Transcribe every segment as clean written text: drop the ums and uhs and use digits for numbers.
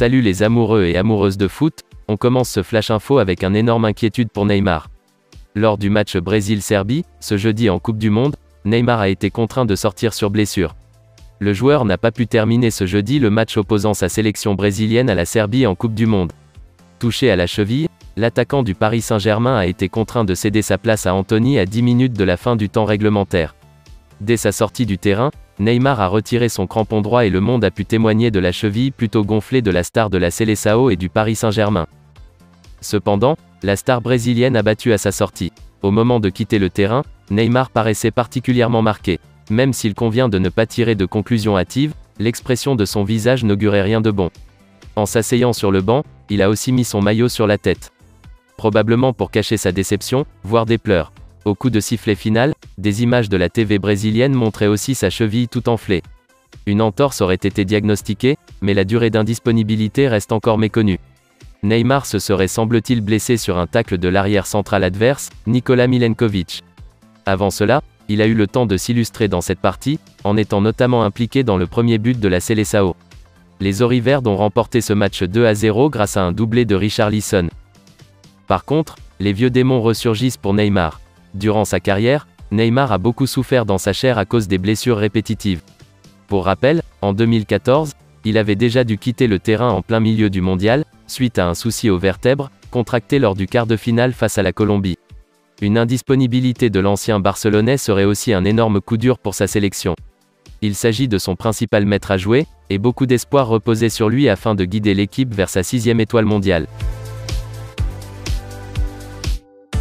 Salut les amoureux et amoureuses de foot, on commence ce flash info avec un énorme inquiétude pour Neymar. Lors du match Brésil-Serbie, ce jeudi en Coupe du Monde, Neymar a été contraint de sortir sur blessure. Le joueur n'a pas pu terminer ce jeudi le match opposant sa sélection brésilienne à la Serbie en Coupe du Monde. Touché à la cheville, l'attaquant du Paris Saint-Germain a été contraint de céder sa place à Antony à 10 minutes de la fin du temps réglementaire. Dès sa sortie du terrain, Neymar a retiré son crampon droit et le monde a pu témoigner de la cheville plutôt gonflée de la star de la Seleção et du Paris Saint-Germain. Cependant, la star brésilienne a battu à sa sortie. Au moment de quitter le terrain, Neymar paraissait particulièrement marqué. Même s'il convient de ne pas tirer de conclusions hâtives, l'expression de son visage n'augurait rien de bon. En s'asseyant sur le banc, il a aussi mis son maillot sur la tête. Probablement pour cacher sa déception, voire des pleurs. Au coup de sifflet final, des images de la TV brésilienne montraient aussi sa cheville tout enflée. Une entorse aurait été diagnostiquée, mais la durée d'indisponibilité reste encore méconnue. Neymar se serait semble-t-il blessé sur un tacle de l'arrière central adverse, Nikola Milenkovic. Avant cela, il a eu le temps de s'illustrer dans cette partie, en étant notamment impliqué dans le premier but de la Seleção. Les Auriverdes ont remporté ce match 2-0 grâce à un doublé de Richarlison. Par contre, les vieux démons ressurgissent pour Neymar. Durant sa carrière, Neymar a beaucoup souffert dans sa chair à cause des blessures répétitives. Pour rappel, en 2014, il avait déjà dû quitter le terrain en plein milieu du mondial, suite à un souci aux vertèbres, contracté lors du quart de finale face à la Colombie. Une indisponibilité de l'ancien Barcelonais serait aussi un énorme coup dur pour sa sélection. Il s'agit de son principal maître à jouer, et beaucoup d'espoir reposait sur lui afin de guider l'équipe vers sa 6e étoile mondiale.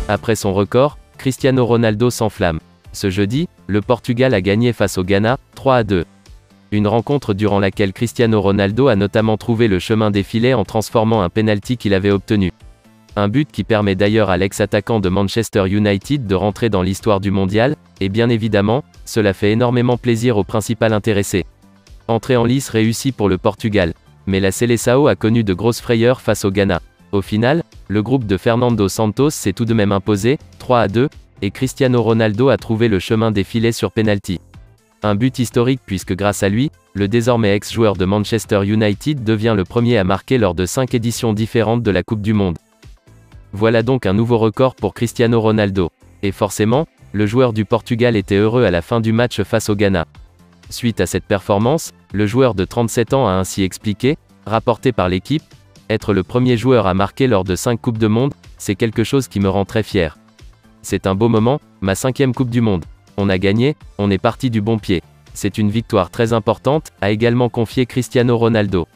Après son record, Cristiano Ronaldo s'enflamme. Ce jeudi, le Portugal a gagné face au Ghana, 3-2. Une rencontre durant laquelle Cristiano Ronaldo a notamment trouvé le chemin des filets en transformant un penalty qu'il avait obtenu. Un but qui permet d'ailleurs à l'ex-attaquant de Manchester United de rentrer dans l'histoire du mondial, et bien évidemment, cela fait énormément plaisir au principal intéressé. Entrée en lice réussie pour le Portugal. Mais la Seleção a connu de grosses frayeurs face au Ghana. Au final, le groupe de Fernando Santos s'est tout de même imposé, 3-2, et Cristiano Ronaldo a trouvé le chemin des filets sur penalty. Un but historique puisque grâce à lui, le désormais ex-joueur de Manchester United devient le premier à marquer lors de 5 éditions différentes de la Coupe du Monde. Voilà donc un nouveau record pour Cristiano Ronaldo. Et forcément, le joueur du Portugal était heureux à la fin du match face au Ghana. Suite à cette performance, le joueur de 37 ans a ainsi expliqué, rapporté par l'équipe, être le premier joueur à marquer lors de 5 Coupes du Monde, c'est quelque chose qui me rend très fier. C'est un beau moment, ma 5e Coupe du Monde. On a gagné, on est parti du bon pied. C'est une victoire très importante, a également confié Cristiano Ronaldo.